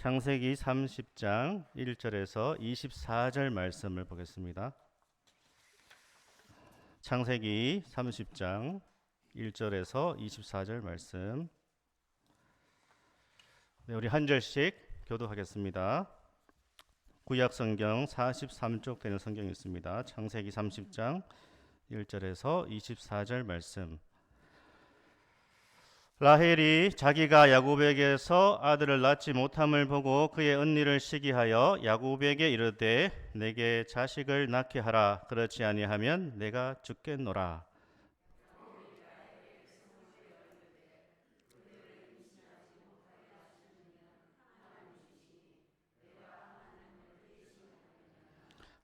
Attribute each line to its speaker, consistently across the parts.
Speaker 1: 창세기 30장 1절에서 24절 말씀을 보겠습니다. 창세기 30장 1절에서 24절 말씀. 네, 우리 한 절씩 교독하겠습니다. 구약 성경 43쪽 되는 성경이 있습니다. 창세기 30장 1절에서 24절 말씀. 라헬이 자기가 야곱에게서 아들을 낳지 못함을 보고 그의 언니를 시기하여 야곱에게 이르되 내게 자식을 낳게 하라. 그렇지 아니하면 내가 죽겠노라.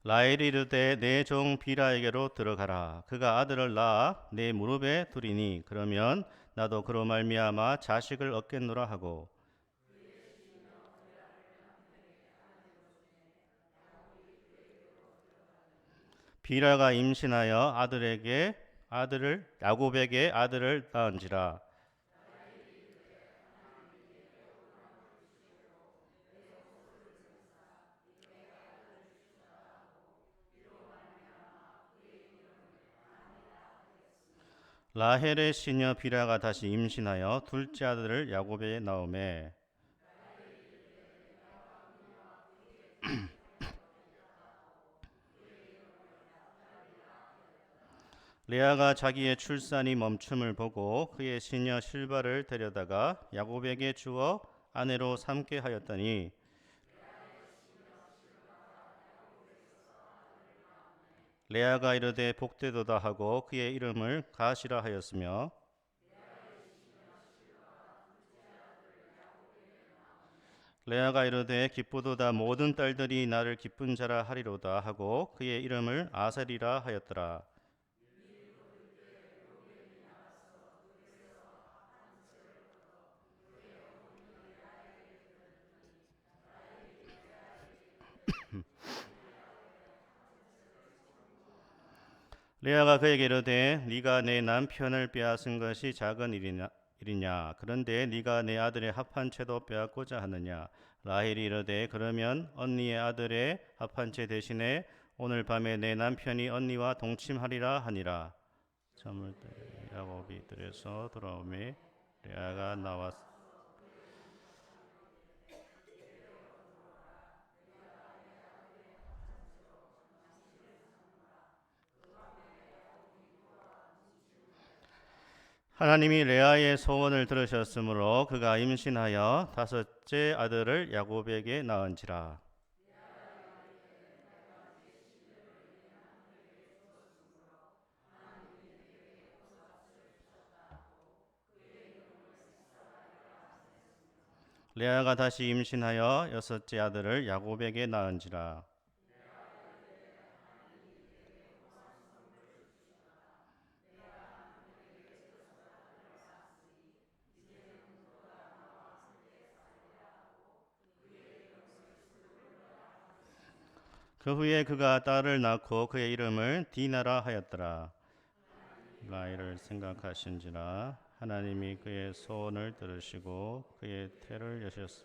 Speaker 1: 라헬이 이르되 내 종 비라에게로 들어가라. 그가 아들을 낳아 내 무릎에 두리니 그러면 나도 그로 말미암아 자식을 얻겠노라 하고, 비라가 임신하여 야곱에게 아들을 낳은지라. 라헬의 시녀 비라가 다시 임신하여 둘째 아들을 야곱에게 낳음에, 레아가 자기의 출산이 멈춤을 보고 그의 시녀 실바를 데려다가 야곱에게 주어 아내로 삼게 하였더니, 레아가 이르되 복되도다 하고 그의 이름을 가시라 하였으며, 레아가 이르되 기쁘도다 모든 딸들이 나를 기쁜 자라 하리로다 하고 그의 이름을 아셀이라 하였더라. 레아가 그에게 이르되 네가 내 남편을 빼앗은 것이 작은 일이냐 그런데 네가 내 아들의 합한 채도 빼앗고자 하느냐. 라헬이 이르되 그러면 언니의 아들의 합한 채 대신에 오늘 밤에 내 남편이 언니와 동침하리라 하니라. 저물 때 야곱이 들에서 돌아오매 레아가 나왔 하나님이 레아의 소원을 들으셨으므로 그가 임신하여 다섯째 아들을 야곱에게 낳은지라. 레아가 다시 임신하여 여섯째 아들을 야곱에게 낳은지라. 그 후에 그가 딸을 낳고 그의 이름을 디나라 하였더라. 라헬을 생각하신지라 하나님이 그의 소원을 들으시고 그의 태를 여셨으.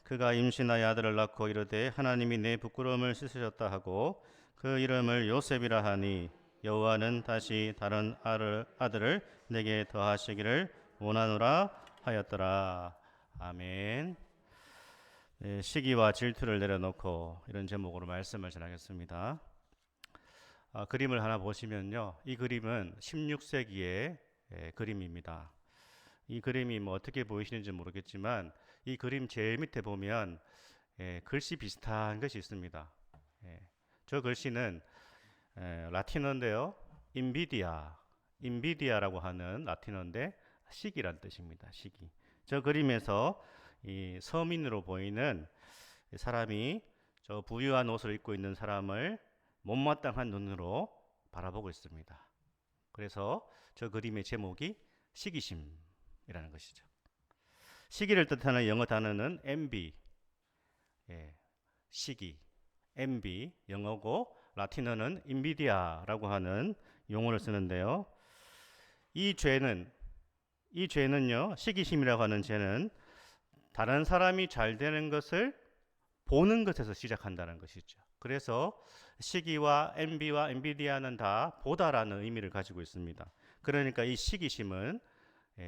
Speaker 1: 그가 임신하여 아들을 낳고 이르되 하나님이 내 부끄러움을 씻으셨다 하고 그 이름을 요셉이라 하니 여호와는 다시 다른 아들을 내게 더하시기를 원하노라 하였더라. 아멘. 네, 시기와 질투를 내려놓고 이런 제목으로 말씀을 전하겠습니다. 그림을 하나 보시면요, 이 그림은 16세기의 그림입니다. 이 그림이 뭐 어떻게 보이시는지 모르겠지만 이 그림 제일 밑에 보면 글씨 비슷한 것이 있습니다. 저 글씨는 라틴어인데요, 인비디아라고 하는 라틴어인데 시기란 뜻입니다. 시기. 저 그림에서 이 서민으로 보이는 사람이 저 부유한 옷을 입고 있는 사람을 못마땅한 눈으로 바라보고 있습니다. 그래서 저 그림의 제목이 시기심이라는 것이죠. 시기를 뜻하는 영어 단어는 envy, 시기, envy 영어고 라틴어는 invidia라고 하는 용어를 쓰는데요. 이 죄는요, 시기심이라고 하는 죄는 다른 사람이 잘 되는 것을 보는 것에서 시작한다는 것이죠. 그래서 시기와 envy와 엔비디아는 다 보다라는 의미를 가지고 있습니다. 그러니까 이 시기심은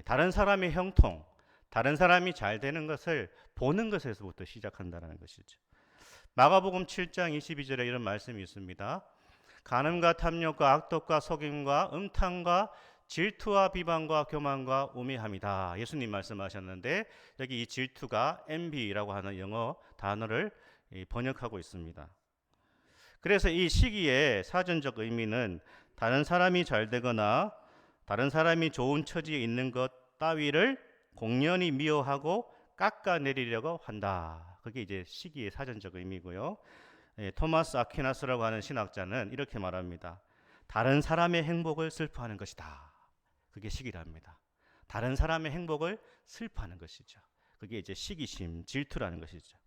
Speaker 1: 다른 사람의 형통, 다른 사람이 잘 되는 것을 보는 것에서부터 시작한다는 것이죠. 마가복음 7장 22절에 이런 말씀이 있습니다. 간음과 탐욕과 악독과 속임과 음탕과 질투와 비방과 교만과 우매함이다. 예수님 말씀하셨는데 여기 이 질투가 envy라고 하는 영어 단어를 번역하고 있습니다. 그래서 이 시기의 사전적 의미는 다른 사람이 잘 되거나 다른 사람이 좋은 처지에 있는 것 따위를 공연히 미워하고 깎아내리려고 한다. 그게 이제 시기의 사전적 의미고요. 토마스 아퀴나스라고 하는 신학자는 이렇게 말합니다. 다른 사람의 행복을 슬퍼하는 것이다. 그게 시기랍니다. 다른 사람의 행복을 슬퍼하는 것이죠. 그게 이제 시기심, 질투라는 것이죠.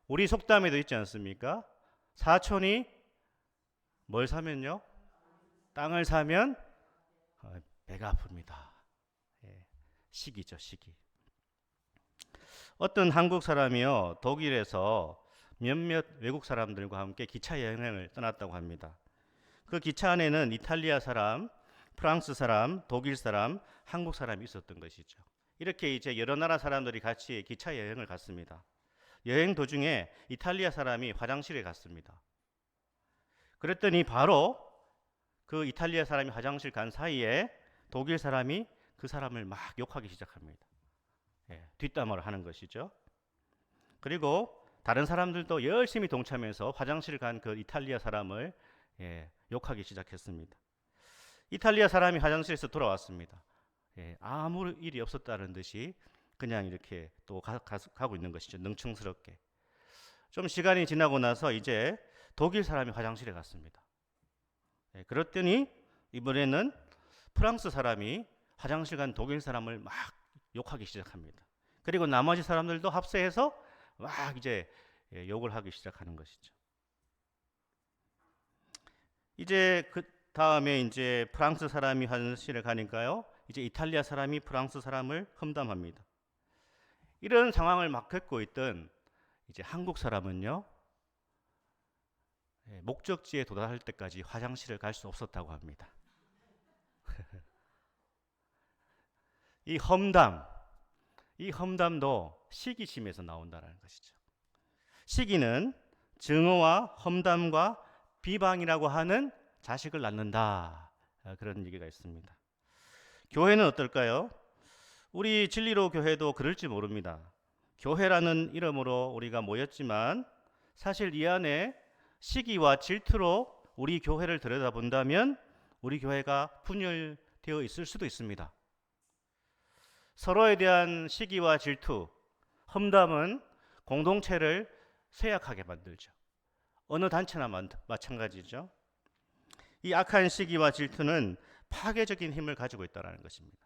Speaker 1: 우리 속담에도 있지 않습니까? 사촌이 뭘 사면요? 땅을 사면 배가 아픕니다. 시기죠, 시기. 어떤 한국 사람이요, 독일에서 몇몇 외국 사람들과 함께 기차 여행을 떠났다고 합니다. 그 기차 안에는 이탈리아 사람, 프랑스 사람, 독일 사람, 한국 사람이 있었던 것이죠. 이렇게 이제 여러 나라 사람들이 같이 기차 여행을 갔습니다. 여행 도중에 이탈리아 사람이 화장실에 갔습니다. 그랬더니 바로 그 이탈리아 사람이 화장실 간 사이에 독일 사람이 그 사람을 막 욕하기 시작합니다. 뒷담화를 하는 것이죠. 그리고 다른 사람들도 열심히 동참해서 화장실 간 그 이탈리아 사람을 욕하기 시작했습니다. 이탈리아 사람이 화장실에서 돌아왔습니다. 아무 일이 없었다는 듯이 그냥 이렇게 또 가고 있는 것이죠. 능청스럽게. 좀 시간이 지나고 나서 이제 독일 사람이 화장실에 갔습니다. 그랬더니 이번에는 프랑스 사람이 화장실 간 독일 사람을 막 욕하기 시작합니다. 그리고 나머지 사람들도 합세해서 막 이제 욕을 하기 시작하는 것이죠. 이제 그 다음에 이제 프랑스 사람이 화장실에 가니까요. 이제 이탈리아 사람이 프랑스 사람을 험담합니다. 이런 상황을 막 겪고 있던 이제 한국 사람은요. 목적지에 도달할 때까지 화장실을 갈 수 없었다고 합니다. 이 험담도 시기심에서 나온다는 것이죠. 시기는 증오와 험담과 비방이라고 하는 자식을 낳는다. 그런 얘기가 있습니다. 교회는 어떨까요? 우리 진리로 교회도 그럴지 모릅니다. 교회라는 이름으로 우리가 모였지만 사실 이 안에 시기와 질투로 우리 교회를 들여다본다면 우리 교회가 분열되어 있을 수도 있습니다. 서로에 대한 시기와 질투, 험담은 공동체를 쇠약하게 만들죠. 어느 단체나 마찬가지죠. 이 악한 시기와 질투는 파괴적인 힘을 가지고 있다는 것입니다.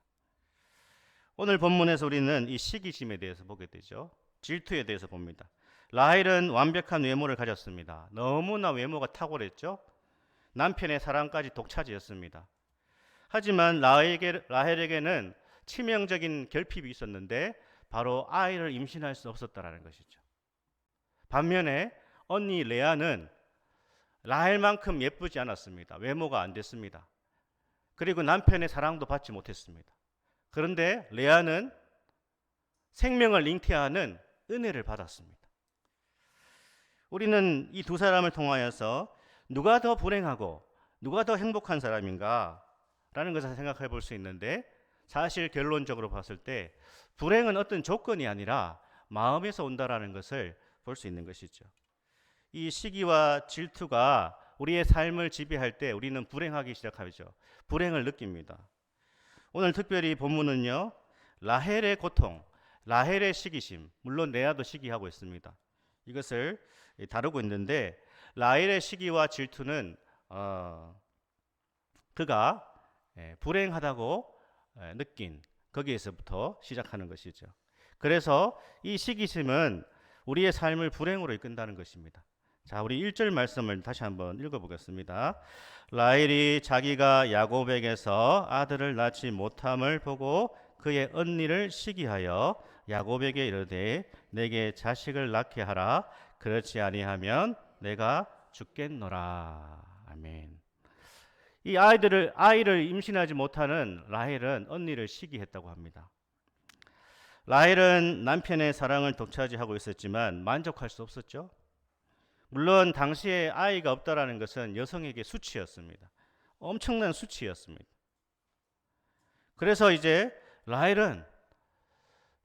Speaker 1: 오늘 본문에서 우리는 이 시기심에 대해서 보게 되죠. 질투에 대해서 봅니다. 라헬은 완벽한 외모를 가졌습니다. 너무나 외모가 탁월했죠. 남편의 사랑까지 독차지였습니다. 하지만 라헬에게는 치명적인 결핍이 있었는데 바로 아이를 임신할 수 없었다는 것이죠. 반면에 언니 레아는 라헬만큼 예쁘지 않았습니다. 외모가 안 됐습니다. 그리고 남편의 사랑도 받지 못했습니다. 그런데 레아는 생명을 잉태하는 은혜를 받았습니다. 우리는 이 두 사람을 통하여서 누가 더 불행하고 누가 더 행복한 사람인가 라는 것을 생각해 볼 수 있는데 사실 결론적으로 봤을 때 불행은 어떤 조건이 아니라 마음에서 온다라는 것을 볼 수 있는 것이죠. 이 시기와 질투가 우리의 삶을 지배할 때 우리는 불행하기 시작하죠. 불행을 느낍니다. 오늘 특별히 본문은요. 라헬의 고통, 라헬의 시기심, 물론 레아도 시기하고 있습니다. 이것을 다루고 있는데 라헬의 시기와 질투는 그가 불행하다고 느낀 거기에서부터 시작하는 것이죠. 그래서 이 시기심은 우리의 삶을 불행으로 이끈다는 것입니다. 자, 우리 1절 말씀을 다시 한번 읽어보겠습니다. 라헬이 자기가 야곱에게서 아들을 낳지 못함을 보고 그의 언니를 시기하여 야곱에게 이르되 내게 자식을 낳게 하라. 그렇지 아니하면 내가 죽겠노라. 아멘. 이 아이를 임신하지 못하는 라헬은 언니를 시기했다고 합니다. 라헬은 남편의 사랑을 독차지하고 있었지만 만족할 수 없었죠. 물론 당시에 아이가 없다라는 것은 여성에게 수치였습니다. 엄청난 수치였습니다. 그래서 이제 라헬은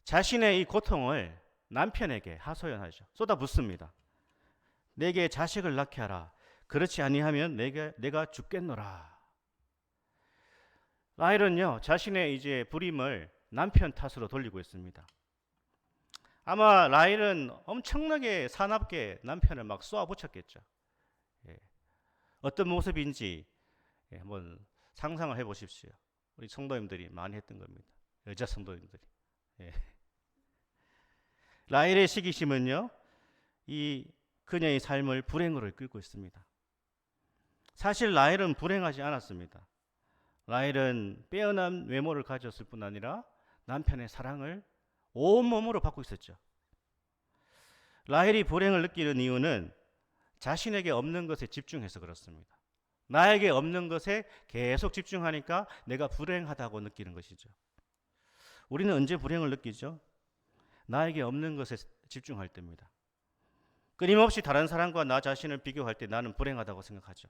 Speaker 1: 자신의 이 고통을 남편에게 하소연하죠. 쏟아붓습니다. 내게 자식을 낳게 하라. 그렇지 아니하면 내가 죽겠노라. 라헬은요, 자신의 이제 불임을 남편 탓으로 돌리고 있습니다. 아마 라헬은 엄청나게 사납게 남편을 막 쏘아붙였겠죠. 예. 어떤 모습인지 한번 상상을 해보십시오. 우리 성도님들이 많이 했던 겁니다. 여자 성도님들이. 예. 라헬의 시기심은요, 이 그녀의 삶을 불행으로 이끌고 있습니다. 사실 라헬은 불행하지 않았습니다. 라헬은 빼어난 외모를 가졌을 뿐 아니라 남편의 사랑을 온몸으로 받고 있었죠. 라헬이 불행을 느끼는 이유는 자신에게 없는 것에 집중해서 그렇습니다. 나에게 없는 것에 계속 집중하니까 내가 불행하다고 느끼는 것이죠. 우리는 언제 불행을 느끼죠? 나에게 없는 것에 집중할 때입니다. 끊임없이 다른 사람과 나 자신을 비교할 때 나는 불행하다고 생각하죠.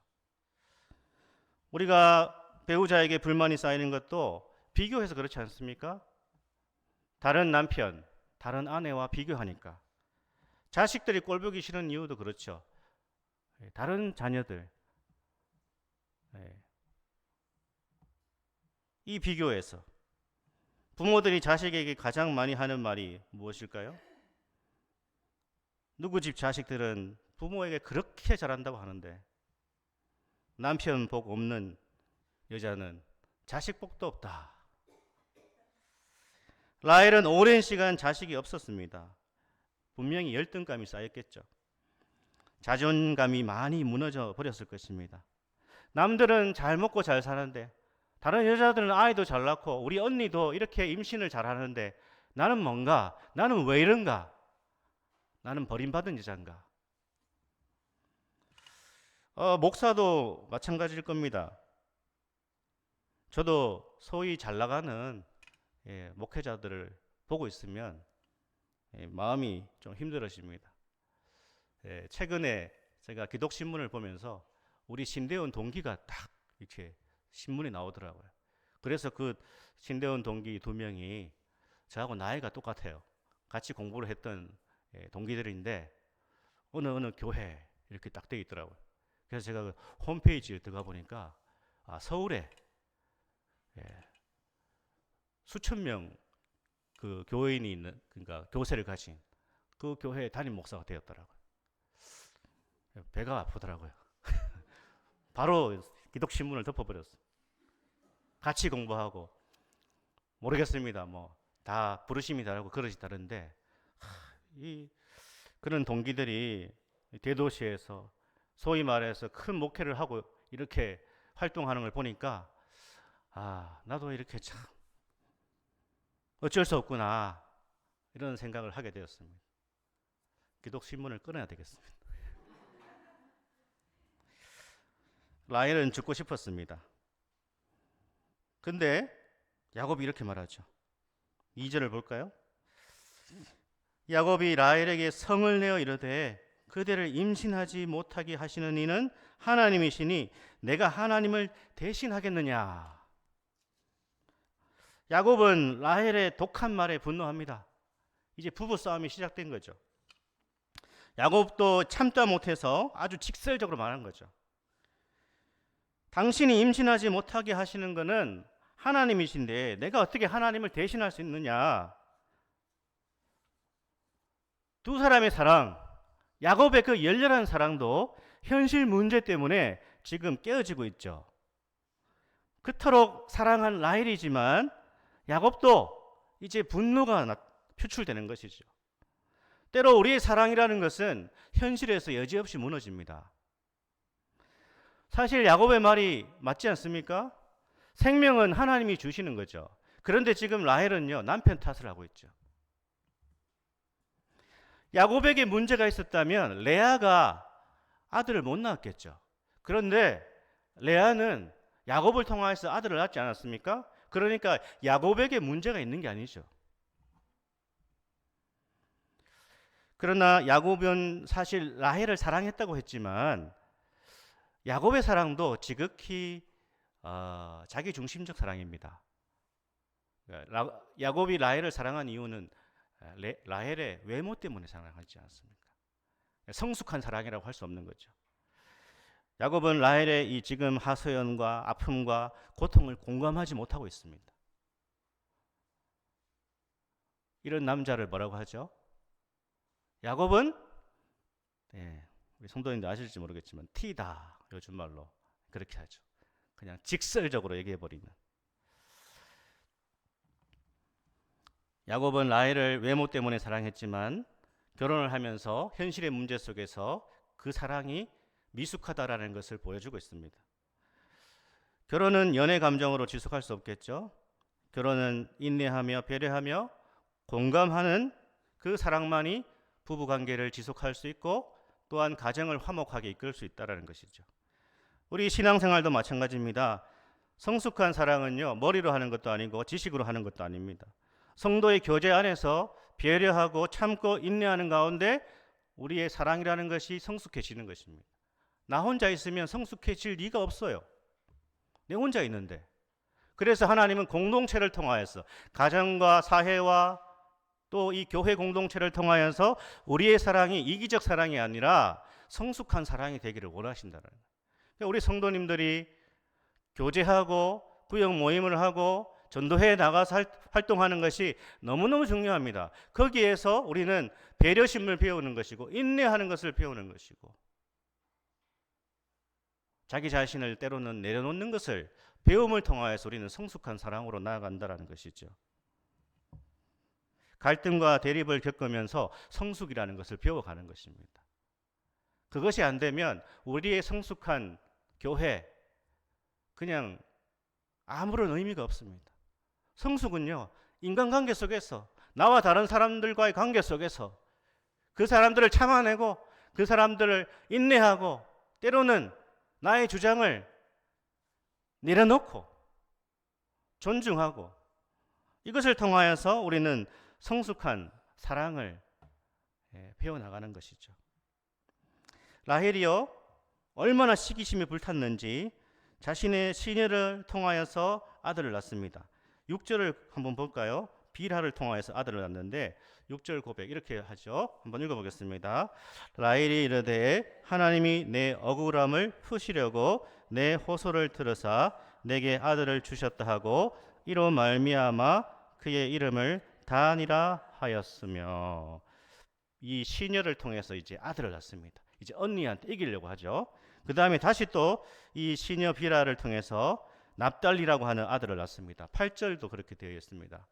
Speaker 1: 우리가 배우자에게 불만이 쌓이는 것도 비교해서 그렇지 않습니까? 다른 남편, 다른 아내와 비교하니까. 자식들이 꼴보기 싫은 이유도 그렇죠. 다른 자녀들. 이 비교에서 부모들이 자식에게 가장 많이 하는 말이 무엇일까요? 누구 집 자식들은 부모에게 그렇게 잘한다고 하는데 남편 복 없는 여자는 자식 복도 없다. 라헬은 오랜 시간 자식이 없었습니다. 분명히 열등감이 쌓였겠죠. 자존감이 많이 무너져 버렸을 것입니다. 남들은 잘 먹고 잘 사는데 다른 여자들은 아이도 잘 낳고 우리 언니도 이렇게 임신을 잘 하는데 나는 뭔가? 나는 왜 이런가? 나는 버림받은 여잔가? 목사도 마찬가지일 겁니다. 저도 소위 잘 나가는 목회자들을 보고 있으면 마음이 좀 힘들어집니다. 최근에 제가 기독신문을 보면서 우리 신대원 동기가 딱 이렇게 신문에 나오더라고요. 그래서 그 신대원 동기 2명이 저하고 나이가 똑같아요. 같이 공부를 했던 동기들인데 어느 교회 이렇게 딱 돼 있더라고요. 그래서 제가 그 홈페이지에 들어가 보니까 서울에 수천 명 그 교인이 있는, 그러니까 교세를 가진 그 교회 담임 목사가 되었더라고요. 배가 아프더라고요. 바로 기독신문을 덮어버렸어요. 같이 공부하고 모르겠습니다. 뭐 다 부르심이 다르고 그릇이 다른데 그런 동기들이 대도시에서 소위 말해서 큰 목회를 하고 이렇게 활동하는 걸 보니까 나도 이렇게 참 어쩔 수 없구나 이런 생각을 하게 되었습니다. 기독신문을 끊어야 되겠습니다. 라헬은 죽고 싶었습니다. 근데 야곱이 이렇게 말하죠. 2절을 볼까요? 야곱이 라헬에게 성을 내어 이르되 그대를 임신하지 못하게 하시는 이는 하나님이시니 내가 하나님을 대신하겠느냐. 야곱은 라헬의 독한 말에 분노합니다. 이제 부부싸움이 시작된 거죠. 야곱도 참다 못해서 아주 직설적으로 말한 거죠. 당신이 임신하지 못하게 하시는 것은 하나님이신데 내가 어떻게 하나님을 대신할 수 있느냐. 두 사람의 사랑, 야곱의 그 열렬한 사랑도 현실 문제 때문에 지금 깨어지고 있죠. 그토록 사랑한 라헬이지만 야곱도 이제 분노가 표출되는 것이죠. 때로 우리의 사랑이라는 것은 현실에서 여지없이 무너집니다. 사실 야곱의 말이 맞지 않습니까? 생명은 하나님이 주시는 거죠. 그런데 지금 라헬은요, 남편 탓을 하고 있죠. 야곱에게 문제가 있었다면 레아가 아들을 못 낳았겠죠. 그런데 레아는 야곱을 통해서 아들을 낳지 않았습니까? 그러니까 야곱에게 문제가 있는 게 아니죠. 그러나 야곱은 사실 라헬을 사랑했다고 했지만 야곱의 사랑도 지극히 자기 중심적 사랑입니다. 야곱이 라헬을 사랑한 이유는 라헬의 외모 때문에 사랑하지 않습니까? 성숙한 사랑이라고 할 수 없는 거죠. 야곱은 라헬의 이 지금 하소연과 아픔과 고통을 공감하지 못하고 있습니다. 이런 남자를 뭐라고 하죠? 야곱은 우리 성도님들 아실지 모르겠지만 티다, 요즘 말로 그렇게 하죠. 그냥 직설적으로 얘기해 버리는. 야곱은 라헬을 외모 때문에 사랑했지만 결혼을 하면서 현실의 문제 속에서 그 사랑이 미숙하다라는 것을 보여주고 있습니다. 결혼은 연애 감정으로 지속할 수 없겠죠. 결혼은 인내하며 배려하며 공감하는 그 사랑만이 부부 관계를 지속할 수 있고 또한 가정을 화목하게 이끌 수 있다는 것이죠. 우리 신앙생활도 마찬가지입니다. 성숙한 사랑은요, 머리로 하는 것도 아니고 지식으로 하는 것도 아닙니다. 성도의 교제 안에서 배려하고 참고 인내하는 가운데 우리의 사랑이라는 것이 성숙해지는 것입니다. 나 혼자 있으면 성숙해질 리가 없어요. 내 혼자 있는데. 그래서 하나님은 공동체를 통하여서 가정과 사회와 또 이 교회 공동체를 통하여서 우리의 사랑이 이기적 사랑이 아니라 성숙한 사랑이 되기를 원하신다는 거예요. 그러니까 우리 성도님들이 교제하고 구역 모임을 하고 전도회에 나가서 활동하는 것이 너무너무 중요합니다. 거기에서 우리는 배려심을 배우는 것이고 인내하는 것을 배우는 것이고 자기 자신을 때로는 내려놓는 것을 배움을 통하여서 우리는 성숙한 사랑으로 나아간다는 것이죠. 갈등과 대립을 겪으면서 성숙이라는 것을 배워가는 것입니다. 그것이 안 되면 우리의 성숙한 교회 그냥 아무런 의미가 없습니다. 성숙은요, 인간관계 속에서 나와 다른 사람들과의 관계 속에서 그 사람들을 참아내고 그 사람들을 인내하고 때로는 나의 주장을 내려놓고 존중하고 이것을 통하여서 우리는 성숙한 사랑을 배워나가는 것이죠. 라헬이요, 얼마나 시기심이 불탔는지 자신의 시녀를 통하여서 아들을 낳습니다. 6절을 한번 볼까요? 빌하를 통하여서 아들을 낳는데 6절 고백 이렇게 하죠. 한번 읽어보겠습니다. 라헬이 이르되 하나님이 내 억울함을 푸시려고 내 호소를 들으사 내게 아들을 주셨다 하고 이로 말미암아 그의 이름을 단이라 하였으며, 이 시녀를 통해서 이제 아들을 낳습니다. 이제 언니한테 이기려고 하죠. 그 다음에 다시 또 이 시녀 비라를 통해서 납달리라고 하는 아들을 낳습니다. 8절도 그렇게 되어 있습니다.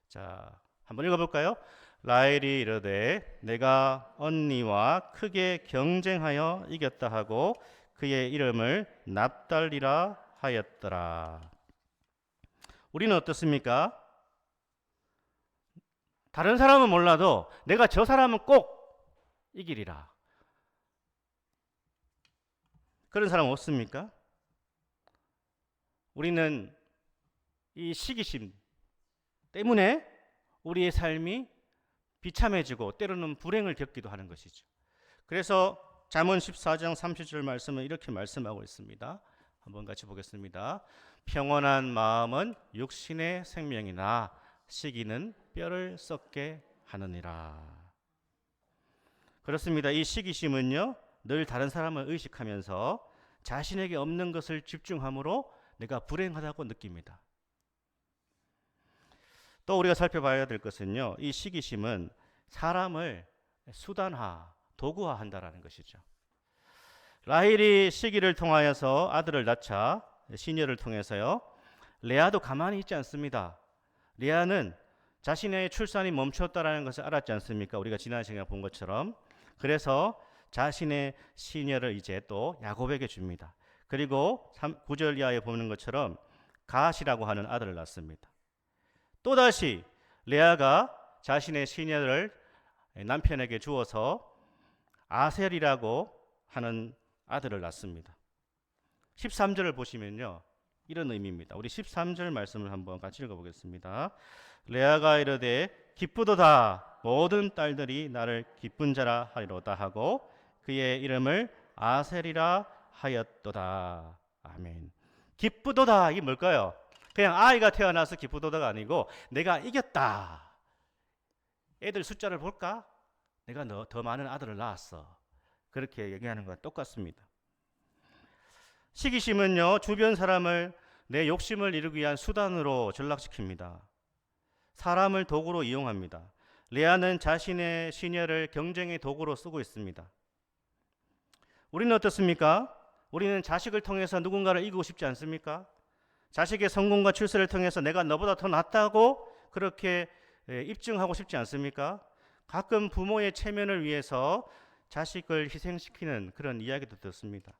Speaker 1: 자, 한번 읽어볼까요? 라헬이 이르되 내가 언니와 크게 경쟁하여 이겼다 하고 그의 이름을 납달리라 하였더라. 우리는 어떻습니까? 다른 사람은 몰라도 내가 저 사람은 꼭 이기리라. 그런 사람 없습니까? 우리는 이 시기심 때문에 우리의 삶이 비참해지고 때로는 불행을 겪기도 하는 것이죠. 그래서 잠언 14장 30절 말씀은 이렇게 말씀하고 있습니다. 한번 같이 보겠습니다. 평온한 마음은 육신의 생명이나 시기는 뼈를 썩게 하느니라. 그렇습니다. 이 시기심은요, 늘 다른 사람을 의식하면서 자신에게 없는 것을 집중함으로 내가 불행하다고 느낍니다. 또 우리가 살펴봐야 될 것은요, 이 시기심은 사람을 수단화, 도구화한다라는 것이죠. 라헬이 시기를 통하여서 아들을 낳자 시녀를 통해서요, 레아도 가만히 있지 않습니다. 레아는 자신의 출산이 멈췄다라는 것을 알았지 않습니까? 우리가 지난 시간에 본 것처럼. 그래서 자신의 시녀를 이제 또 야곱에게 줍니다. 그리고 9절 이하에 보는 것처럼 갓이라고 하는 아들을 낳습니다. 또다시 레아가 자신의 시녀를 남편에게 주어서 아셀이라고 하는 아들을 낳습니다. 13절을 보시면요, 이런 의미입니다. 우리 13절 말씀을 한번 같이 읽어보겠습니다. 레아가 이르되 기쁘도다 모든 딸들이 나를 기쁜 자라 하리로다 하고 그의 이름을 아셀이라 하였도다. 아멘. 기쁘도다, 이게 뭘까요? 그냥 아이가 태어나서 기쁘도다가 아니고 내가 이겼다. 애들 숫자를 볼까? 내가 더 많은 아들을 낳았어. 그렇게 얘기하는 것과 똑같습니다. 시기심은요, 주변 사람을 내 욕심을 이루기 위한 수단으로 전락시킵니다. 사람을 도구로 이용합니다. 레아는 자신의 시녀를 경쟁의 도구로 쓰고 있습니다. 우리는 어떻습니까? 우리는 자식을 통해서 누군가를 이기고 싶지 않습니까? 자식의 성공과 출세를 통해서 내가 너보다 더 낫다고 그렇게 입증하고 싶지 않습니까? 가끔 부모의 체면을 위해서 자식을 희생시키는 그런 이야기도 듣습니다.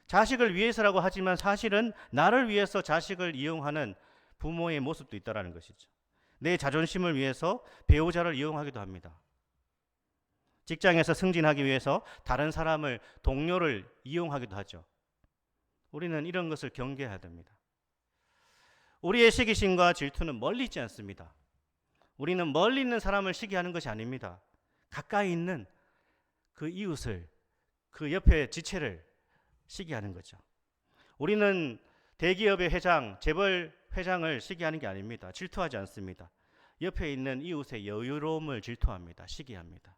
Speaker 1: 자식을 위해서라고 하지만 사실은 나를 위해서 자식을 이용하는 부모의 모습도 있다는 것이죠. 내 자존심을 위해서 배우자를 이용하기도 합니다. 직장에서 승진하기 위해서 다른 사람을, 동료를 이용하기도 하죠. 우리는 이런 것을 경계해야 됩니다. 우리의 시기심과 질투는 멀리 있지 않습니다. 우리는 멀리 있는 사람을 시기하는 것이 아닙니다. 가까이 있는 그 이웃을, 그 옆에 지체를 시기하는 거죠. 우리는 대기업의 회장, 재벌 회장을 시기하는 게 아닙니다. 질투하지 않습니다. 옆에 있는 이웃의 여유로움을 질투합니다. 시기합니다.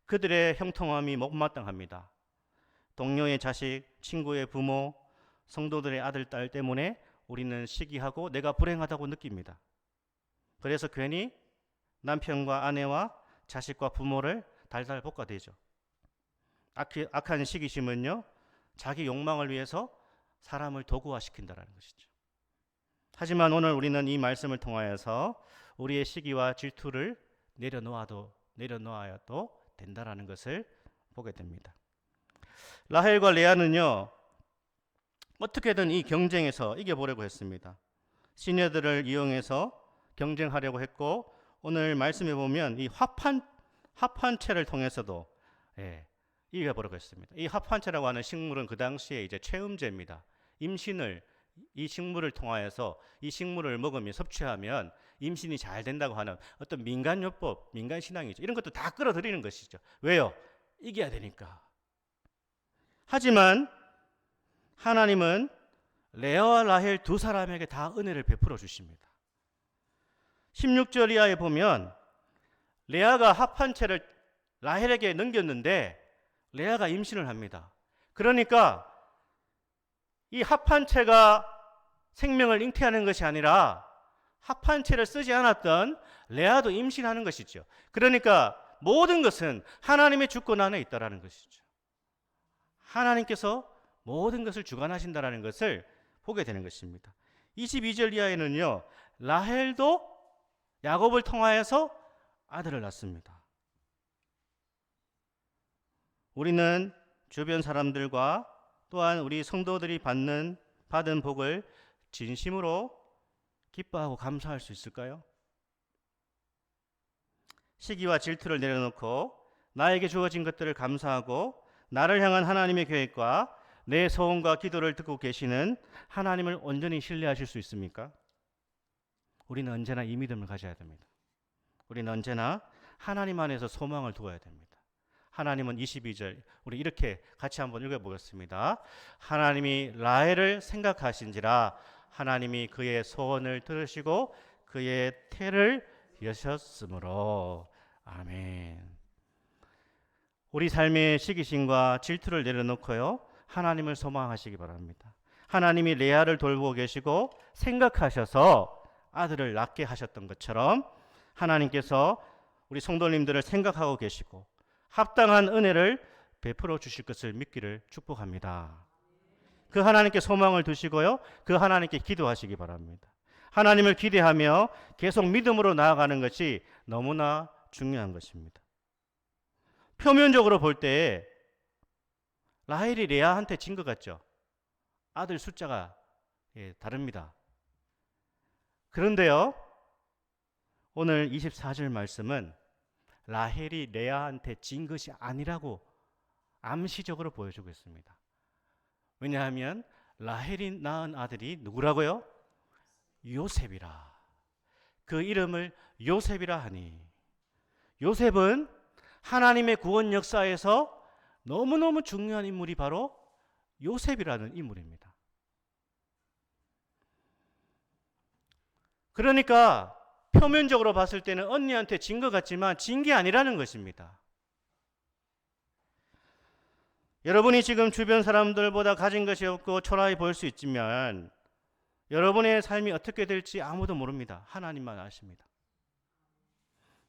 Speaker 1: 그들의 형통함이 못마땅합니다. 동료의 자식, 친구의 부모, 성도들의 아들, 딸 때문에 우리는 시기하고 내가 불행하다고 느낍니다. 그래서 괜히 남편과 아내와 자식과 부모를 달달 볶아대죠. 악한 시기심은요, 자기 욕망을 위해서 사람을 도구화시킨다는 것이죠. 하지만 오늘 우리는 이 말씀을 통하여서 우리의 시기와 질투를 내려놓아도 된다라는 것을 보게 됩니다. 라헬과 레아는요, 어떻게든 이 경쟁에서 이겨보려고 했습니다. 시녀들을 이용해서 경쟁하려고 했고, 오늘 말씀해 보면 이 합판체를 통해서도 이겨보려고 했습니다. 이 합판체라고 하는 식물은 그 당시에 이제 체음제입니다. 임신을, 이 식물을 통하여서 이 식물을 먹으면, 섭취하면 임신이 잘 된다고 하는 어떤 민간요법, 민간신앙이죠. 이런 것도 다 끌어들이는 것이죠. 왜요? 이겨야 되니까. 하지만 하나님은 레아와 라헬 두 사람에게 다 은혜를 베풀어 주십니다. 16절 이하에 보면 레아가 합판체를 라헬에게 넘겼는데 레아가 임신을 합니다. 그러니까 이 합판체가 생명을 잉태하는 것이 아니라 합판체를 쓰지 않았던 레아도 임신하는 것이죠. 그러니까 모든 것은 하나님의 주권 안에 있다는 것이죠. 하나님께서 모든 것을 주관하신다는 것을 보게 되는 것입니다. 22절 이하에는요, 라헬도 야곱을 통하여서 아들을 낳습니다. 우리는 주변 사람들과 또한 우리 성도들이 받은 복을 진심으로 기뻐하고 감사할 수 있을까요? 시기와 질투를 내려놓고 나에게 주어진 것들을 감사하고 나를 향한 하나님의 계획과 내 소원과 기도를 듣고 계시는 하나님을 온전히 신뢰하실 수 있습니까? 우리는 언제나 이 믿음을 가져야 됩니다. 우리는 언제나 하나님 안에서 소망을 두어야 됩니다. 하나님은 22절, 우리 이렇게 같이 한번 읽어보겠습니다. 하나님이 라헬을 생각하신지라 하나님이 그의 소원을 들으시고 그의 태를 여셨으므로. 아멘. 우리 삶의 시기심과 질투를 내려놓고요, 하나님을 소망하시기 바랍니다. 하나님이 레아를 돌보고 계시고 생각하셔서 아들을 낳게 하셨던 것처럼 하나님께서 우리 성도님들을 생각하고 계시고 합당한 은혜를 베풀어 주실 것을 믿기를 축복합니다. 그 하나님께 소망을 두시고요, 그 하나님께 기도하시기 바랍니다. 하나님을 기대하며 계속 믿음으로 나아가는 것이 너무나 중요한 것입니다. 표면적으로 볼 때 라헬이 레아한테 진 것 같죠? 아들 숫자가 다릅니다. 그런데요, 오늘 24절 말씀은 라헬이 레아한테 진 것이 아니라고 암시적으로 보여주고 있습니다. 왜냐하면 라헬이 낳은 아들이 누구라고요? 요셉이라. 그 이름을 요셉이라 하니, 요셉은 하나님의 구원 역사에서 너무너무 중요한 인물이 바로 요셉이라는 인물입니다. 그러니까 표면적으로 봤을 때는 언니한테 진 것 같지만 진 게 아니라는 것입니다. 여러분이 지금 주변 사람들보다 가진 것이 없고 초라해 보일 수 있지만 여러분의 삶이 어떻게 될지 아무도 모릅니다. 하나님만 아십니다.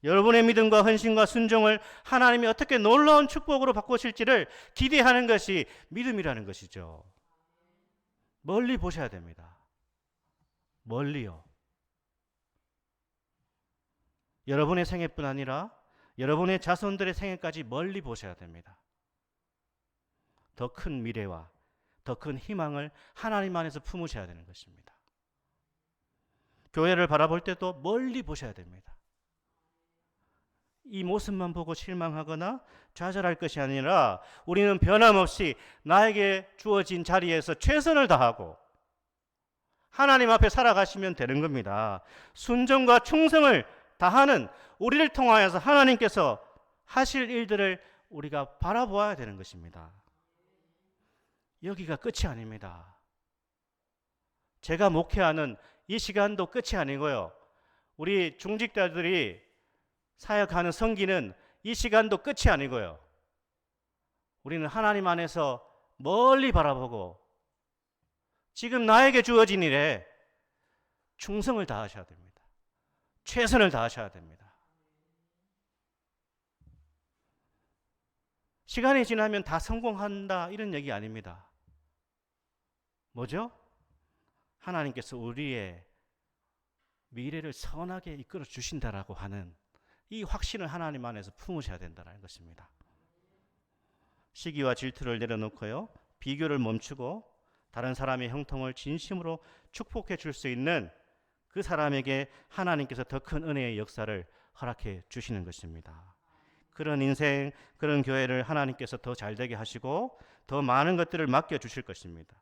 Speaker 1: 여러분의 믿음과 헌신과 순종을 하나님이 어떻게 놀라운 축복으로 바꾸실지를 기대하는 것이 믿음이라는 것이죠. 멀리 보셔야 됩니다. 멀리요. 여러분의 생애뿐 아니라 여러분의 자손들의 생애까지 멀리 보셔야 됩니다. 더 큰 미래와 더 큰 희망을 하나님 안에서 품으셔야 되는 것입니다. 교회를 바라볼 때도 멀리 보셔야 됩니다. 이 모습만 보고 실망하거나 좌절할 것이 아니라 우리는 변함없이 나에게 주어진 자리에서 최선을 다하고 하나님 앞에 살아가시면 되는 겁니다. 순종과 충성을 다하는 우리를 통하여서 하나님께서 하실 일들을 우리가 바라보아야 되는 것입니다. 여기가 끝이 아닙니다. 제가 목회하는 이 시간도 끝이 아니고요. 우리 중직자들이 사역하는 성기는 이 시간도 끝이 아니고요. 우리는 하나님 안에서 멀리 바라보고 지금 나에게 주어진 일에 충성을 다하셔야 됩니다. 최선을 다하셔야 됩니다. 시간이 지나면 다 성공한다 이런 얘기 아닙니다. 뭐죠? 하나님께서 우리의 미래를 선하게 이끌어 주신다라고 하는 이 확신을 하나님 안에서 품으셔야 된다는 것입니다. 시기와 질투를 내려놓고요. 비교를 멈추고 다른 사람의 형통을 진심으로 축복해 줄 수 있는 그 사람에게 하나님께서 더 큰 은혜의 역사를 허락해 주시는 것입니다. 그런 인생, 그런 교회를 하나님께서 더 잘되게 하시고 더 많은 것들을 맡겨주실 것입니다.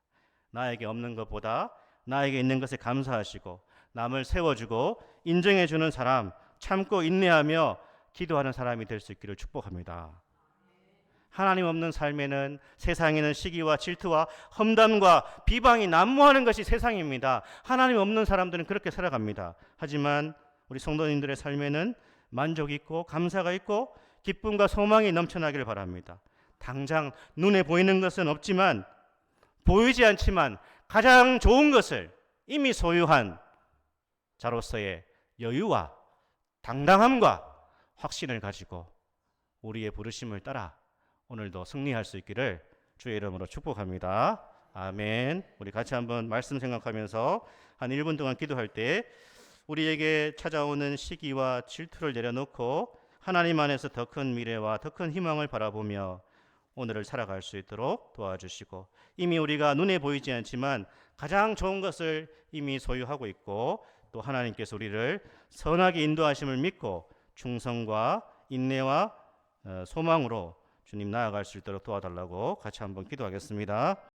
Speaker 1: 나에게 없는 것보다 나에게 있는 것에 감사하시고 남을 세워주고 인정해주는 사람, 참고 인내하며 기도하는 사람이 될 수 있기를 축복합니다. 하나님 없는 삶에는 세상에는 시기와 질투와 험담과 비방이 난무하는 것이 세상입니다. 하나님 없는 사람들은 그렇게 살아갑니다. 하지만 우리 성도님들의 삶에는 만족 있고 감사가 있고 기쁨과 소망이 넘쳐나기를 바랍니다. 당장 눈에 보이는 것은 없지만 보이지 않지만 가장 좋은 것을 이미 소유한 자로서의 여유와 당당함과 확신을 가지고 우리의 부르심을 따라 오늘도 승리할 수 있기를 주의 이름으로 축복합니다. 아멘. 우리 같이 한번 말씀 생각하면서 한 1분 동안 기도할 때 우리에게 찾아오는 시기와 질투를 내려놓고 하나님 안에서 더 큰 미래와 더 큰 희망을 바라보며 오늘을 살아갈 수 있도록 도와주시고 이미 우리가 눈에 보이지 않지만 가장 좋은 것을 이미 소유하고 있고 또 하나님께서 우리를 선하게 인도하심을 믿고 충성과 인내와 소망으로 주님 나아갈 수 있도록 도와달라고 같이 한번 기도하겠습니다.